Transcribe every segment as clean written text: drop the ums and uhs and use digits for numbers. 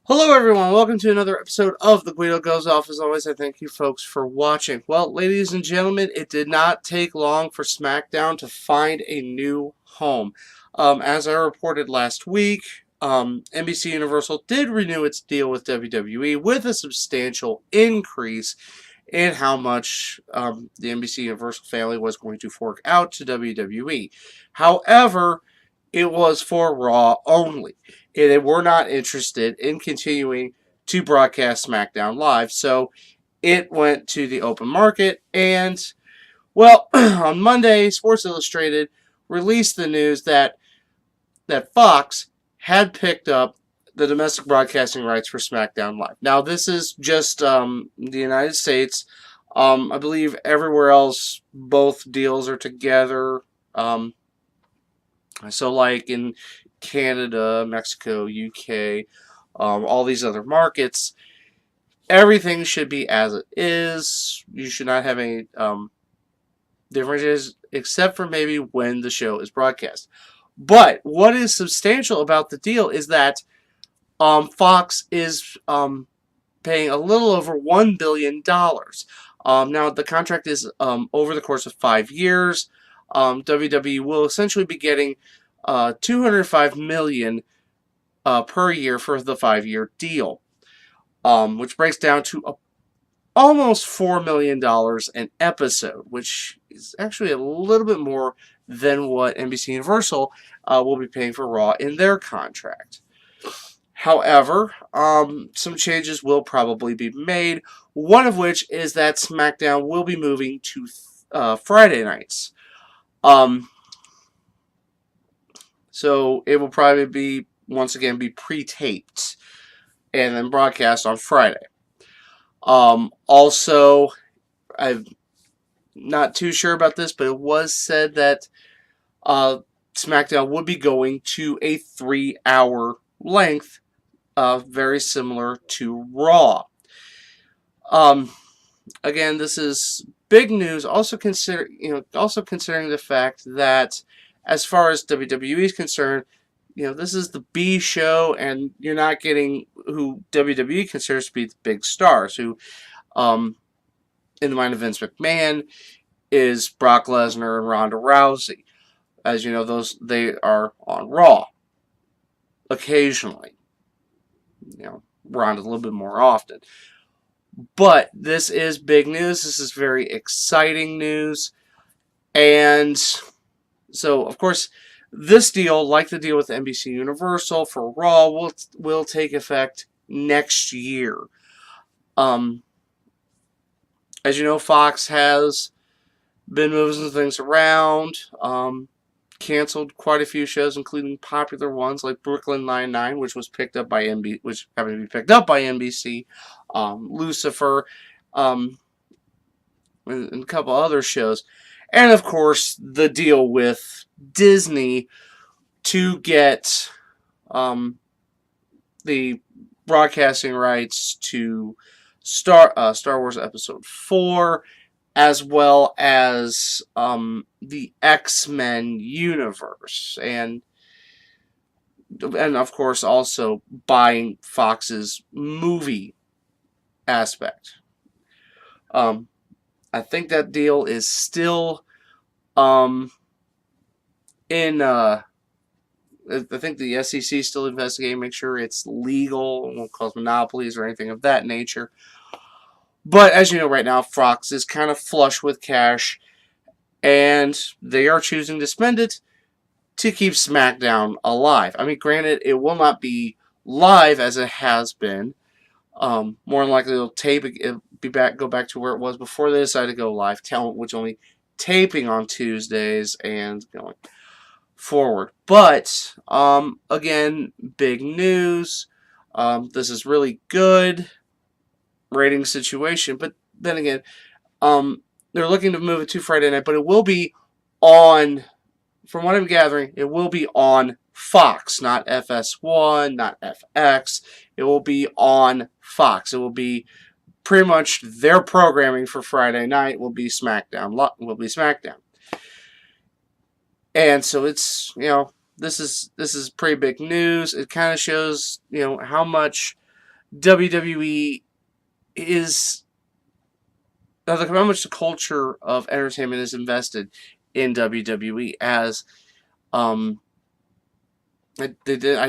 Hello everyone, welcome to another episode of The Guido Goes Off. As always, I thank you folks for watching. Well, ladies and gentlemen, it did not take long for SmackDown to find a new home. As I reported last week, NBC Universal did renew its deal with WWE with a substantial increase in how much the NBC Universal family was going to fork out to WWE. However, it was for Raw only. They were not interested in continuing to broadcast SmackDown Live, so it went to the open market. And, well, on Monday, Sports Illustrated released the news that Fox had picked up the domestic broadcasting rights for SmackDown Live. Now, this is just the United States. I believe everywhere else, both deals are together. So, like in Canada, Mexico, UK, all these other markets, everything should be as it is. You should not have any differences, except for maybe when the show is broadcast. But what is substantial about the deal is that Fox is paying a little over $1 billion. Now, the contract is over the course of 5 years. WWE will essentially be getting $205 million per year for the 5-year deal, which breaks down to almost $4 million an episode, which is actually a little bit more than what NBC Universal will be paying for Raw in their contract. However, some changes will probably be made, one of which is that SmackDown will be moving to Friday nights. So it will probably be, once again, be pre-taped and then broadcast on Friday. Also, I'm not too sure about this, but it was said that SmackDown would be going to a 3-hour length, very similar to Raw. Again, this is big news. Also considering the fact that, as far as WWE is concerned, this is the B show, and you're not getting who WWE considers to be the big stars, who, in the mind of Vince McMahon, is Brock Lesnar and Ronda Rousey. As you know, they are on Raw occasionally. Ronda a little bit more often. But this is big news. This is very exciting news. And so, of course, this deal, like the deal with NBC Universal for Raw, will take effect next year. As you know, Fox has been moving some things around, canceled quite a few shows, including popular ones like Brooklyn Nine-Nine, which happened to be picked up by NBC, Lucifer, and a couple other shows. And, of course, the deal with Disney to get the broadcasting rights to Star Wars Episode 4, as well as the X-Men universe. And of course, also buying Fox's movie aspect. I think that deal is still in. I think the SEC is still investigating, make sure it's legal, won't cause monopolies or anything of that nature. But as you know, right now, Fox is kind of flush with cash, and they are choosing to spend it to keep SmackDown alive. I mean, granted, it will not be live as it has been. More than likely, they'll tape it, go back to where it was before they decided to go live, which only taping on Tuesdays and going forward. But again, big news. This is really good rating situation. But then again, they're looking to move it to Friday night, but it will be on. From what I'm gathering, it will be on Fox, not FS1, not FX. It will be on Fox. It will be pretty much their programming for Friday night will be SmackDown. And so it's, this is pretty big news. It kind of shows, how much WWE is how much the culture of entertainment is invested in WWE. As I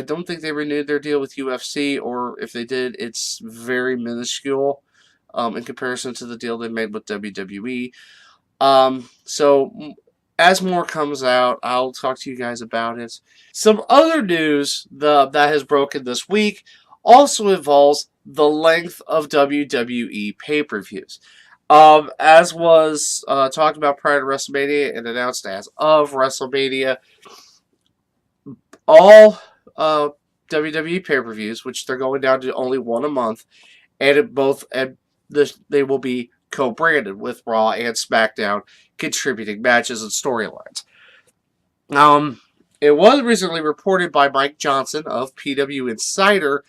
don't think they renewed their deal with UFC, or if they did, it's very minuscule in comparison to the deal they made with WWE. So as more comes out, I'll talk to you guys about it. Some other news that has broken this week also involves the length of WWE pay-per-views. As was talked about prior to WrestleMania and announced as of WrestleMania, all WWE pay-per-views, which they're going down to only one a month, they will be co-branded with Raw and SmackDown contributing matches and storylines. It was recently reported by Mike Johnson of PW Insider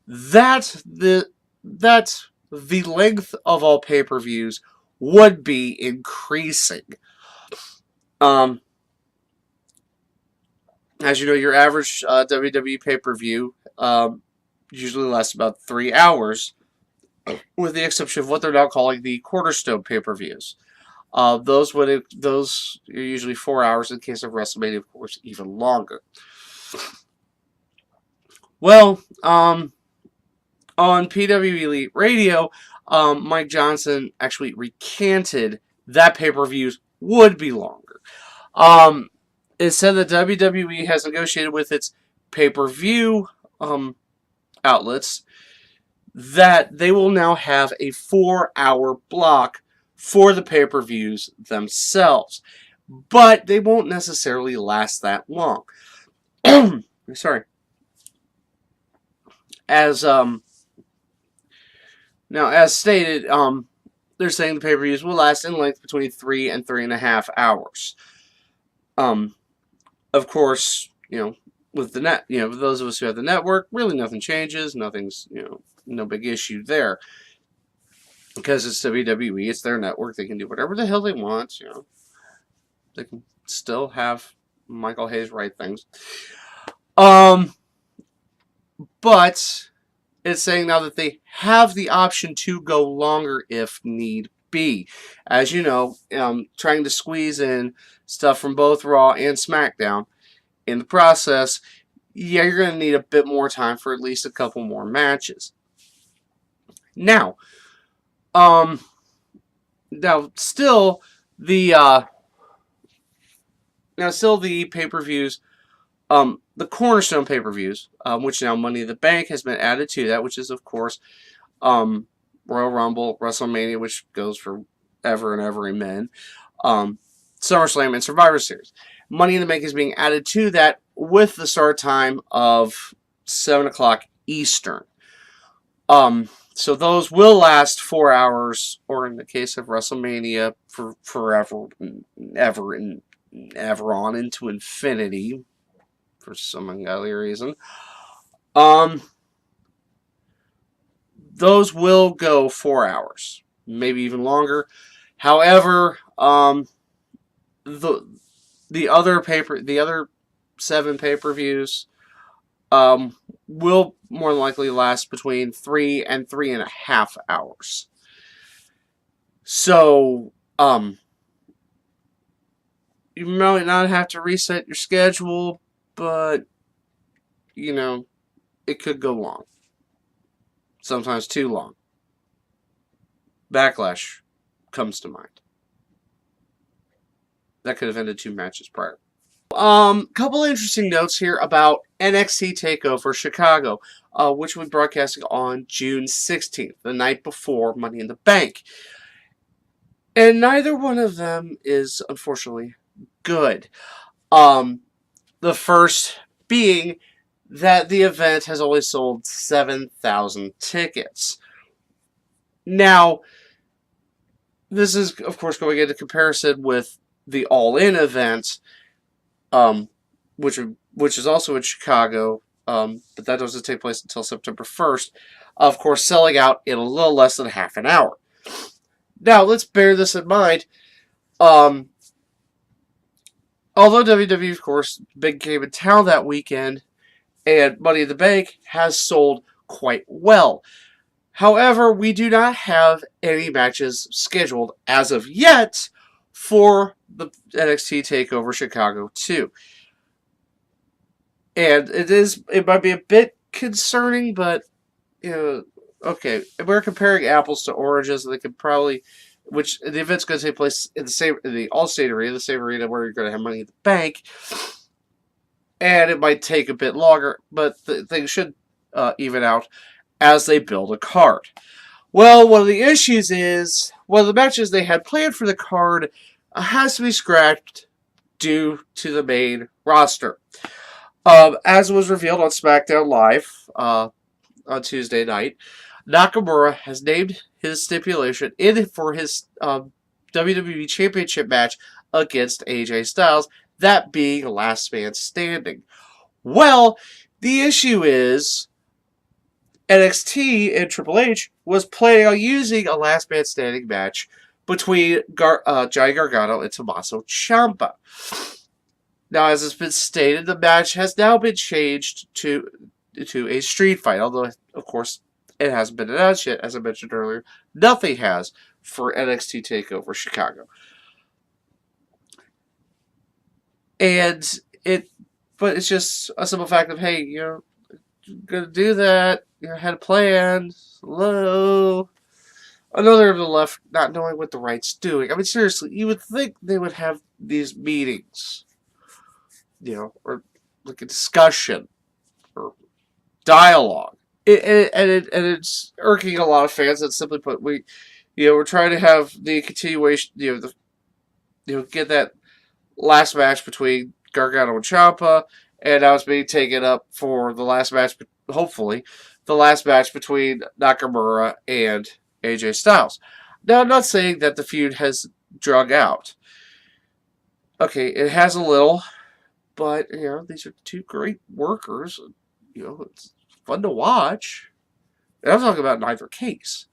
that the length of all pay-per-views would be increasing. As you know, your average WWE pay-per-view usually lasts about 3 hours, with the exception of what they're now calling the Cornerstone pay-per-views. Those are usually 4 hours. In the case of WrestleMania, of course, even longer. Well, on PW Elite Radio, Mike Johnson actually recanted that pay-per-views would be longer. It said that WWE has negotiated with its pay-per-view outlets that they will now have a 4-hour block for the pay-per-views themselves. But they won't necessarily last that long. Sorry. As stated, they're saying the pay-per-views will last in length between 3 and 3.5 hours. Of course, with the net, with those of us who have the network, really nothing changes. Nothing's, no big issue there. Because it's WWE, it's their network, they can do whatever the hell they want, They can still have Michael Hayes write things. But it's saying now that they have the option to go longer if need be. As you know, trying to squeeze in stuff from both Raw and SmackDown. In the process, you're going to need a bit more time for at least a couple more matches. Now, still the pay-per-views, the Cornerstone pay-per-views, which now Money in the Bank has been added to that, which is of course Royal Rumble, WrestleMania, which goes for ever and ever, amen. SummerSlam and Survivor Series. Money in the Bank is being added to that with the start time of 7 o'clock Eastern. So those will last 4 hours, or in the case of WrestleMania, for forever and ever on into infinity, for some ungodly reason. Those will go 4 hours, maybe even longer. However, the other 7 pay-per-views will more than likely last between 3 and 3.5 hours. So, you might not have to reset your schedule, but, it could go long. Sometimes too long. Backlash comes to mind. That could have ended 2 matches prior. Couple interesting notes here about NXT TakeOver Chicago, which will be broadcasting on June 16th, the night before Money in the Bank. And neither one of them is, unfortunately, good. The first being that the event has only sold 7,000 tickets. Now, this is, of course, going into comparison with the All-In event, which is also in Chicago, but that doesn't take place until September 1st, of course, selling out in a little less than half an hour. Now, let's bear this in mind. Although WWE, of course, big came in town that weekend, and Money in the Bank has sold quite well. However, we do not have any matches scheduled as of yet for the NXT TakeOver Chicago 2. And it might be a bit concerning, but, okay. We're comparing apples to oranges, and they could probably, which the event's going to take place in the Allstate Arena, the same arena where you're going to have Money in the Bank, and it might take a bit longer, but things should even out as they build a card. Well, one of the issues is one of the matches they had planned for the card has to be scrapped due to the main roster. As was revealed on SmackDown Live on Tuesday night, Nakamura has named his stipulation in for his WWE Championship match against AJ Styles, that being last man standing. Well, the issue is NXT and Triple H was planning on using a last man standing match between Johnny Gargano and Tommaso Ciampa. Now, as has been stated, the match has now been changed to a street fight, although, of course, it hasn't been announced yet. As I mentioned earlier, nothing has for NXT TakeOver Chicago. But it's just a simple fact of, hey, you're going to do that. You had a plan. Hello. Another of the left not knowing what the right's doing. I mean, seriously, you would think they would have these meetings, or like a discussion or dialogue. It's irking a lot of fans. That simply put, we're trying to have the continuation, get that last match between Gargano and Ciampa, and now it's being taken up for the last match, hopefully, the last match between Nakamura and AJ Styles. Now, I'm not saying that the feud has drug out. Okay, it has a little, but, these are two great workers. It's fun to watch. And I'm talking about neither case.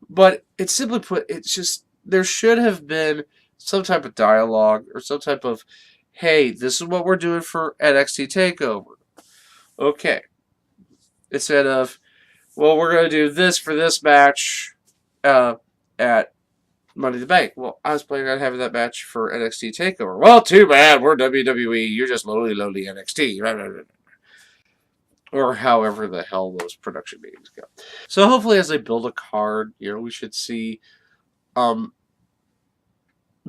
But it's simply put, it's just, there should have been some type of dialogue or some type of, hey, this is what we're doing for NXT TakeOver. Okay. Instead of, well, we're going to do this for this match at Money in the Bank. Well, I was planning on having that match for NXT TakeOver. Well, too bad. We're WWE. You're just lowly NXT. Or however the hell those production meetings go. So hopefully as they build a card, we should see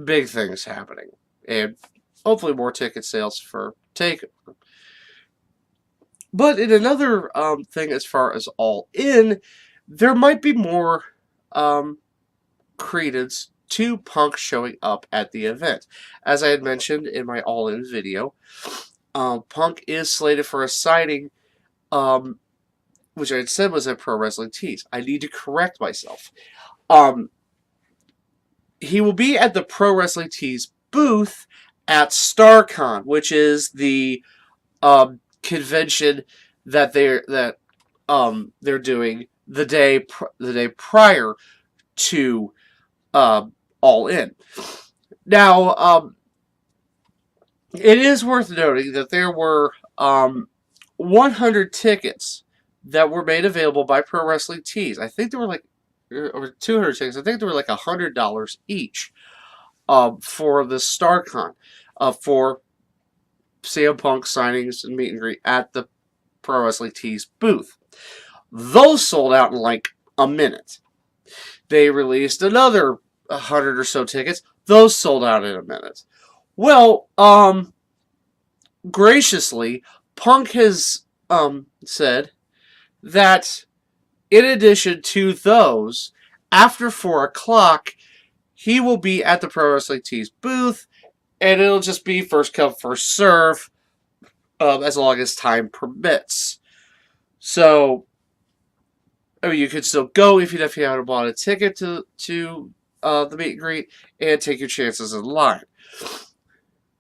big things happening. And hopefully more ticket sales for TakeOver. But in another thing as far as All In, there might be more credence to Punk showing up at the event. As I had mentioned in my All In video, Punk is slated for a signing, which I had said was at Pro Wrestling Tees. I need to correct myself. He will be at the Pro Wrestling Tees booth at StarCon, which is the convention that they're doing the day prior to All In. Now, it is worth noting that there were 100 tickets that were made available by Pro Wrestling Tees. I think there were over 200 tickets. I think there were $100 each for the StarCon for CM Punk signings and meet and greet at the Pro Wrestling Tees booth. Those sold out in a minute. They released another 100 or so tickets. Those sold out in a minute. Well, graciously, Punk has said that in addition to those, after 4 o'clock, he will be at the Pro Wrestling Tees booth, and it'll just be first come, first serve, as long as time permits. So, you could still go if you haven't bought a ticket to the meet and greet, and take your chances in line.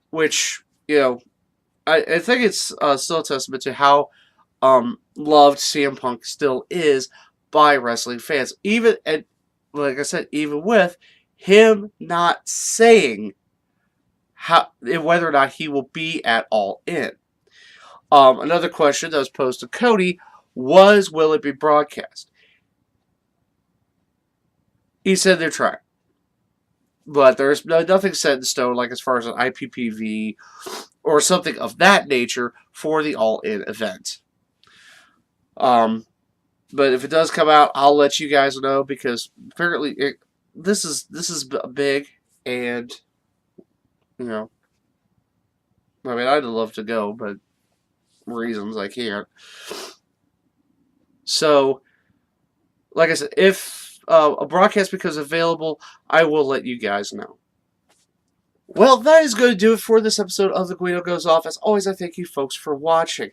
Which, I think it's still a testament to how loved CM Punk still is by wrestling fans. Even, and like I said, even with him not saying whether or not he will be at All In. Another question that was posed to Cody will it be broadcast? He said they're trying. But there's nothing set in stone, like as far as an IPPV or something of that nature for the All-In event. But if it does come out, I'll let you guys know, because apparently this is big, and you know, I mean, I'd love to go, but reasons I can't. So, like I said, if a broadcast becomes available, I will let you guys know. Well, that is going to do it for this episode of The Guido Goes Off. As always, I thank you folks for watching.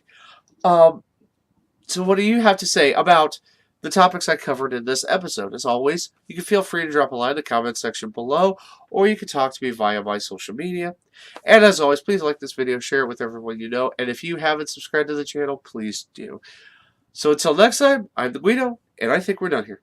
So what do you have to say about the topics I covered in this episode? As always, you can feel free to drop a line in the comment section below, or you can talk to me via my social media. And as always, please like this video, share it with everyone you know, and if you haven't subscribed to the channel, please do. So until next time, I'm the Guido, and I think we're done here.